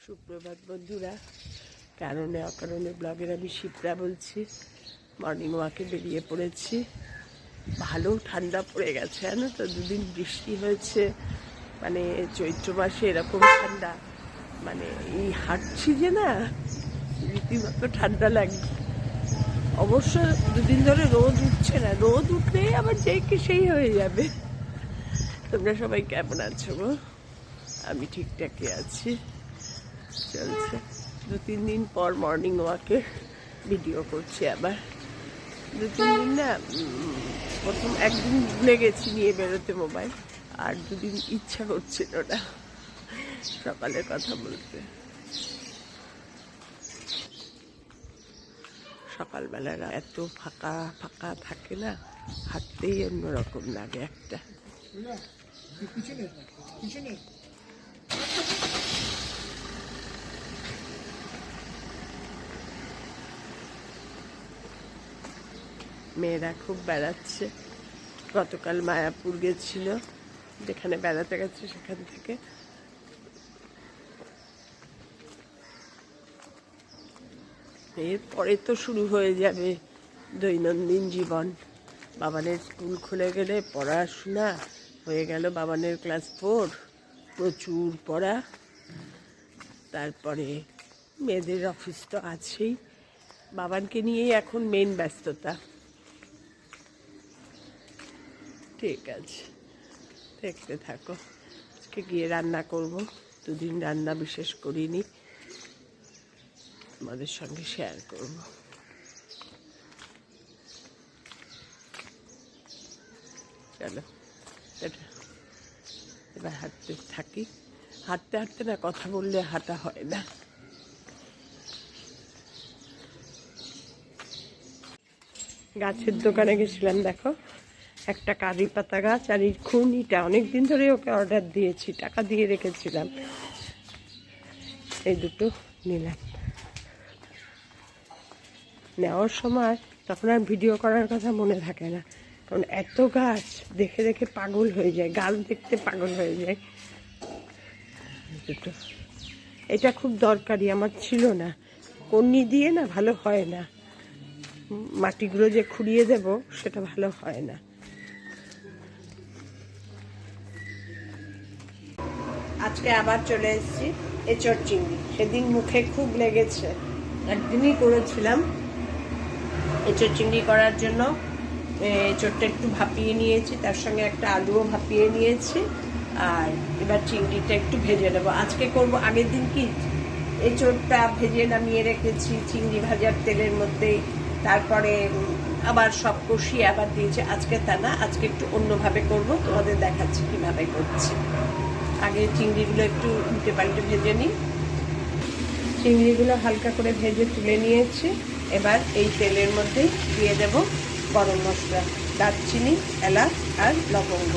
সুপ্রভাত বন্ধুরা। কারণে অকারণে ব্লগের আমি শিপ্রা বলছি। মর্নিং ওয়াকে বেরিয়ে পড়েছি। ভালো ঠান্ডা পড়ে গেছে, জানো তো। দুদিন বৃষ্টি হয়েছে, মানে চৈত্র মাসে এরকম ঠান্ডা, মানে এই হাঁটছি যে না, রীতিমতো ঠান্ডা লাগবে। অবশ্য দুদিন ধরে রোদ উঠছে না, রোদ উঠলে আবার যেই কি সেই হয়ে যাবে। তোমরা সবাই কেমন আছো গো? আমি ঠিকঠাকই আছি, চলছে। 2-3 দিন পর মর্নিং ওয়াকে ভিডিও করছি আবার। 2-3 দিন না, প্রথম একদিন ভুলে গেছি নিয়ে বেরোতে মোবাইল, আর 2 দিন ইচ্ছা করছিল না সকালের কথা বলতে। সকালবেলা এত ফাঁকা ফাঁকা থাকে না, হাঁটতেই অন্যরকম লাগে একটা। মেয়েরা খুব বেড়াচ্ছে। গতকাল মায়াপুর গেছিল, যেখানে বেড়াতে গেছে সেখান থেকে এরপরে তো শুরু হয়ে যাবে দৈনন্দিন জীবন। বাবানের স্কুল খুলে গেলে পড়াশোনা হয়ে গেল। বাবানের ক্লাস 4, প্রচুর পড়া। তারপরে মেয়েদের অফিস তো আছেই। বাবানকে নিয়েই এখন মেন ব্যস্ততা। ঠিক আছে, দেখতে থাকো। আজকে গিয়ে রান্না করব। 2 দিন রান্না বিশেষ করিনি, আমাদের সঙ্গে শেয়ার করব। চলো এবার হাঁটতে থাকি। হাঁটতে হাঁটতে না, কথা বললে হাঁটা হয় না। গাছের দোকানে গেছিলাম, দেখো একটা কারি পাতা গাছ, আর এই খুনিটা অনেকদিন ধরে ওকে অর্ডার দিয়েছি, টাকা দিয়ে রেখেছিলাম। এই দুটো নিলাম। নেওয়ার সময় তখন আর ভিডিও করার কথা মনে থাকে না, কারণ এত গাছ দেখে দেখে পাগল হয়ে যায়, গাছ দেখতে পাগল হয়ে যায়। দুটো এটা খুব দরকারি, আমার ছিল না। কন্নি দিয়ে না ভালো হয় না, মাটিগুলো যে খুঁড়িয়ে দেব সেটা ভালো হয় না। আজকে আবার চলে এসেছি এঁচড় চিংড়ি। সেদিন মুখে খুব লেগেছে, একদিনই করেছিলাম। এঁচড় চিংড়ি করার জন্য এঁচড়টা একটু ভাপিয়ে নিয়েছি, তার সঙ্গে একটা আলুও ভাপিয়ে নিয়েছি। আর এবার চিংড়িটা একটু ভেজে নেবো। আজকে করব, আগের দিন কি এঁচড়টা ভেজে নামিয়ে রেখেছি চিংড়ি ভাজার তেলের মধ্যেই, তারপরে আবার সব কষিয়ে আবার দিয়েছি। আজকে তা না, আজকে একটু অন্যভাবে করব, তোমাদের দেখাচ্ছি কীভাবে করছি। আগে চিংড়িগুলো একটু উল্টে পাল্টে ভেজে নিই। চিংড়িগুলো হালকা করে ভেজে তুলে নিয়েছি। এবার এই তেলের মধ্যেই দিয়ে দেব গরম মশলা, দারচিনি, এলাচ আর লবঙ্গ।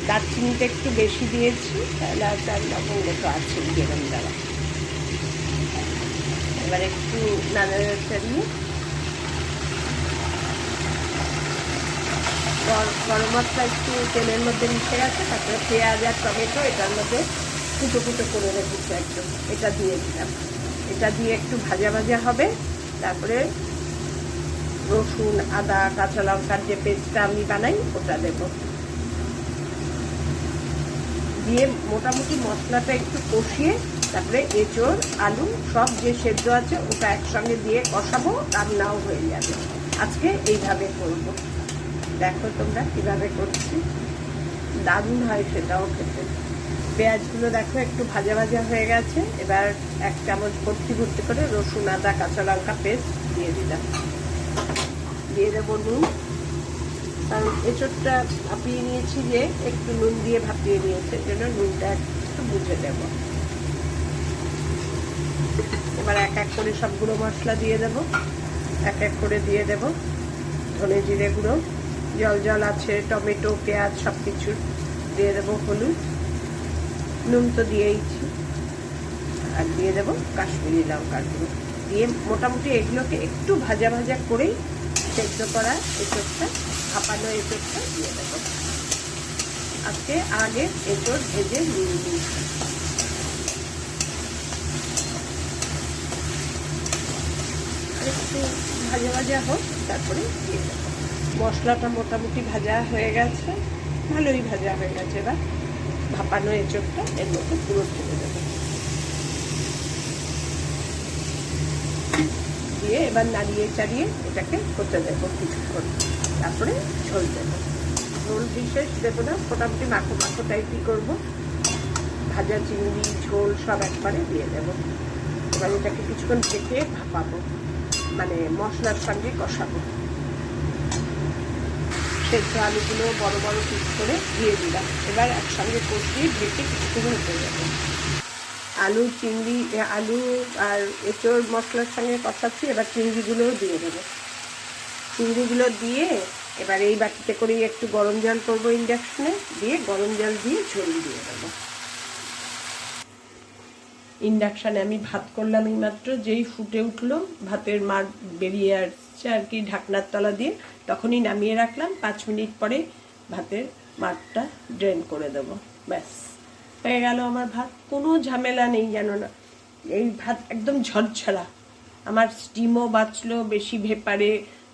দারচিনিটা একটু বেশি দিয়েছি, এলাচ আর লবঙ্গ তো আছে গরম দেওয়া। এবার একটু নাড়াচাড়া দিয়ে গরম মশলা একটু তেলের মধ্যে মিশে গেছে। তারপরে পেঁয়াজ আর টমেটো এটার মধ্যে কুটো কুটো করে রেখেছি একদম, এটা দিয়ে দিলাম। এটা দিয়ে একটু ভাজা ভাজা হবে। তারপরে রসুন, আদা, কাঁচা লঙ্কার যে পেস্টটা আমি বানাই ওটা দেব। দিয়ে মোটামুটি মশলাটা একটু কষিয়ে তারপরে এঁচড়, আলু সব যে সেদ্ধ আছে ওটা একসঙ্গে দিয়ে কষাবো, রান্নাও হয়ে যাবে। আজকে এইভাবে করব, দেখো তোমরা কীভাবে করছি। দারুণ হয় সেটাও খেতে। পেঁয়াজগুলো দেখো একটু ভাজা ভাজা হয়ে গেছে। এবার 1 চামচ ভর্তি ভর্তি করে রসুন, আদা, কাঁচা লঙ্কা পেস্ট দিয়ে দিলাম। দিয়ে দেবো নুন, কারণ এঁচড়টা ভাপিয়ে নিয়েছি, যে একটু নুন দিয়ে ভাপিয়ে নিয়েছে, এর জন্য নুনটা একটু বুঝে দেব। এবার এক এক করে সব গুঁড়ো মশলা দিয়ে দেব, এক এক করে দিয়ে দেব ধনে জিরে গুঁড়ো, জল আছে, টমেটো, পেঁয়াজ সব কিছু দিয়ে দেবো। হলুদ, নুন তো দিয়েইছি, আর দিয়ে দেবো কাশ্মীরি লঙ্কার গুঁড়ো। দিয়ে মোটামুটি এগুলোকে একটু ভাজা ভাজা করেই সেদ্ধ করা এঁচড়টা, ভাপানো এঁচড়টা দিয়ে দেবো। আজকে আগে এঁচড় ভেজে নিয়ে নিই। একটু ভাজা ভাজা হোক, তারপরে দিয়ে দেবো। মশলাটা মোটামুটি ভাজা হয়ে গেছে, ভালোই ভাজা হয়ে গেছে। এবার ভাপানো এঁচোড়টা এর মধ্যে পুরো ঢেলে দেবো, দিয়ে এবার নাড়িয়ে চাড়িয়ে এটাকে হতে দেবো কিছুক্ষণ, তারপরে ঝোল দেবো। ঝোল বিশেষ দেবো না, মোটামুটি মাখো মাখো টাইপই করবো। ভাজা চিংড়ি ঝোল সব একবারে দিয়ে দেবো। এবার এটাকে কিছুক্ষণ ঢেকে ভাপাবো, মানে মশলার সঙ্গে কষাবো। সেদ্ধ আলুগুলো বড় বড় পিস করে দিয়ে দিলাম। এবার একসঙ্গে কষিয়ে ঢেকে কিছুক্ষণ হতে যাবে। আলু চিংড়ি, আলু আর এঁচোড় মশলার সঙ্গে কষাচ্ছি। এবার চিংড়িগুলোও দিয়ে দেবো। চিংড়িগুলো দিয়ে এবার এই বাটিতে করেই একটু গরম জল করবো ইন্ডাকশনে, দিয়ে গরম জল দিয়ে ঝোল দিয়ে দেবো। ইন্ডাকশানে আমি ভাত করলাম এইমাত্র, যেই ফুটে উঠলো, ভাতের মার বেরিয়ে আসছে আর কি ঢাকনার তলা দিয়ে, তখনই নামিয়ে রাখলাম। 5 মিনিট পরে ভাতের মারটা ড্রেন করে দেবো। ব্যাস হয়ে গেল আমার ভাত। কোনো ঝামেলা নেই জানো না, এই ভাত একদম ঝরঝরা। আমার স্টিমও বাঁচলো, বেশি ভেপারে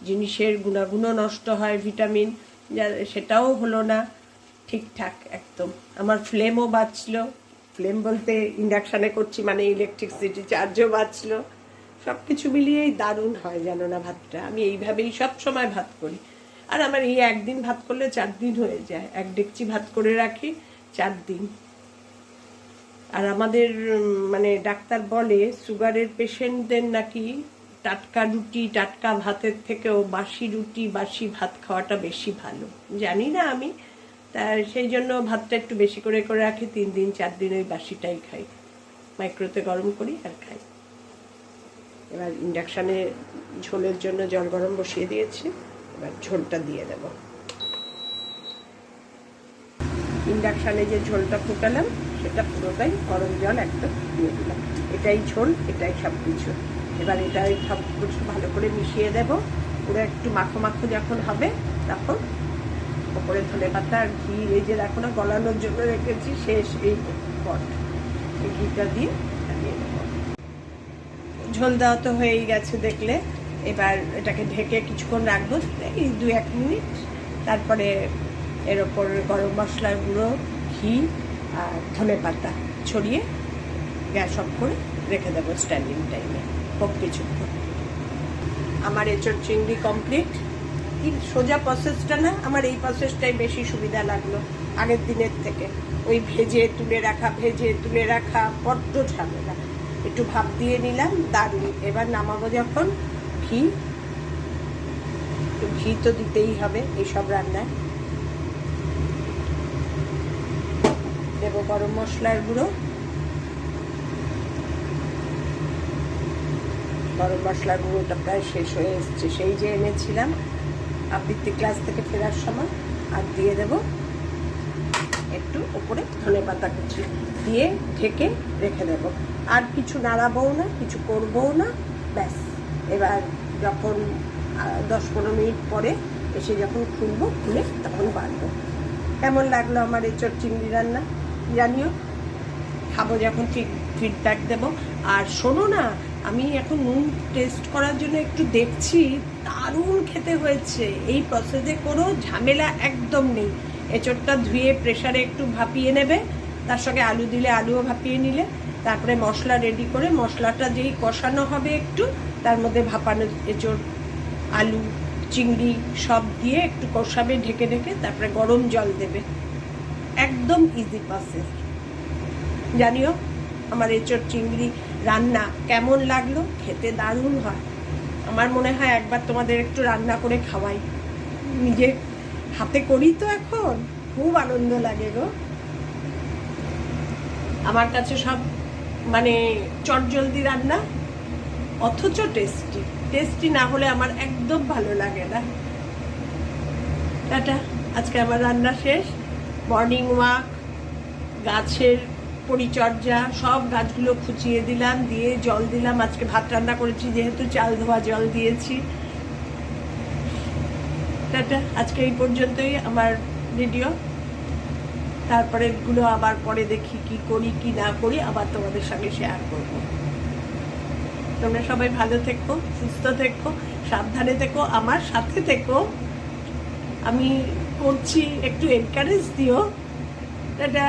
জিনিসের গুণাগুণও নষ্ট হয়, ভিটামিন, সেটাও হলো না, ঠিকঠাক একদম। আমার ফ্লেমও বাঁচলো, ফ্লেম বলতে ইন্ডাকশানে করছি মানে ইলেকট্রিসিটি চার্জও বাঁচলো। সব কিছু মিলিয়েই দারুণ হয় জানো না ভাতটা। আমি এইভাবেই সব সময় ভাত করি। আর আমার এই একদিন ভাত করলে 4 দিন হয়ে যায়। 1 ডেকচি ভাত করে রাখি 4 দিন। আর আমাদের মানে ডাক্তার বলে সুগারের পেশেন্টদের নাকি টাটকা রুটি টাটকা ভাতের থেকেও বাসি রুটি বাসি ভাত খাওয়াটা বেশি ভালো। জানি না আমি, তা সেই জন্য ভাতটা একটু বেশি করে করে রাখি। 3 দিন 4 দিন ওই বাসিটাই খাই, মাইক্রোতে গরম করি আর খাই। এবার ইন্ডাকশানে ঝোলের জন্য জল গরম বসিয়ে দিয়েছি, এবার ঝোলটা দিয়ে দেব। ইন্ডাকশানে যে ঝোলটা ফুটালাম সেটা পুরোটাই গরম জল একদম দিয়ে দিলাম। এটাই ঝোল, এটাই সব কিছু। এবার এটাই সব কিছু ভালো করে মিশিয়ে দেব। পুরো একটু মাখো মাখো যখন হবে তখন ওপরে ধনেপাতা আর ঘি, এই যে দেখো না গলানোর জন্য রেখেছি, শেষ এই পট, এই ঘিটা দিয়ে নামিয়ে দেবো। ঝোল দেওয়া তো হয়েই গেছে দেখলে। এবার এটাকে ঢেকে কিছুক্ষণ রাখবো, এই 2-1 মিনিট। তারপরে এর ওপর গরম মশলার গুঁড়ো, ঘি আর ধনেপাতা ছড়িয়ে গ্যাস অফ করে রেখে দেবো স্ট্যান্ডিং টাইমে। হোক কিছুক্ষণ। আমার এঁচোড় চিংড়ি কমপ্লিট। কি সোজা প্রসেসটা না, আমার এই প্রসেসটাই বেশি সুবিধা লাগলো আগের দিনের থেকে। ওই ভেজে তুলে রাখা বড্ড ঝামেলা। একটু ভাপ দিয়ে নিলাম, দারুণ। এবার নামাবো যখন, ঘি তো দিতেই হবে এইসব রান্নায়। দেবো গরম মশলার গুঁড়ো, গরম মশলার গুঁড়োটা প্রায় শেষ হয়ে এসছে, সেই যে এনেছিলাম আবৃত্তি ক্লাস থেকে ফেরার সময়। আর দিয়ে দেব একটু ওপরে ধনেপাতা কুচি দিয়ে ঢেকে রেখে দেব। আর কিছু নাড়াবও না, কিছু করবও না, ব্যাস। এবার যখন 10-15 মিনিট পরে এসে যখন খুলে তখন বাড়বো। কেমন লাগলো আমার এঁচোড় চিংড়ি রান্না জানিও, খাবো যখন ফিডব্যাক দেব। আর শোনো না, আমি এখন নুন টেস্ট করার জন্য একটু দেখছি, দারুণ খেতে হয়েছে। এই প্রসেসে কোনো ঝামেলা একদম নেই। এঁচোড়টা ধুয়ে প্রেসারে একটু ভাপিয়ে নেবে, তার সঙ্গে আলু দিলে আলুও ভাপিয়ে নিলে, তারপরে মশলা রেডি করে মশলাটা যেই কষানো হবে একটু, তার মধ্যে ভাপানো এঁচোড় আলু চিংড়ি সব দিয়ে একটু কষাবে ঢেকে ঢেকে, তারপরে গরম জল দেবে। একদম ইজি প্রসেস। জানিও আমার এঁচোড় চিংড়ি রান্না কেমন লাগলো। খেতে দারুণ হয়। আমার মনে হয় একবার তোমাদের একটু রান্না করে খাওয়াই। নিজে হাতে করি তো এখন, খুব আনন্দ লাগে গো। আমার কাছে সব মানে চটজলদি রান্না, অথচ টেস্টি না হলে আমার একদম ভালো লাগে না। টাটা, আজকে আমার রান্না শেষ। মর্নিং ওয়াক, গাছের পরিচর্যা, সব গাছগুলো খুঁচিয়ে দিলাম, দিয়ে জল দিলাম। আজকে ভাত রান্না করেছি যেহেতু চাল ধোয়া জল দিয়েছি। টাটা, আজকে এই পর্যন্তই আমার ভিডিও। তারপরে গুলো আবার পরে দেখি কি করি কি না করি, আবার তোমাদের সঙ্গে শেয়ার করবো। তোমরা সবাই ভালো থেকো, সুস্থ থেকো, সাবধানে থেকো, আমার সাথে থেকো। আমি করছি, একটু এনকারেজ দিও। টাটা।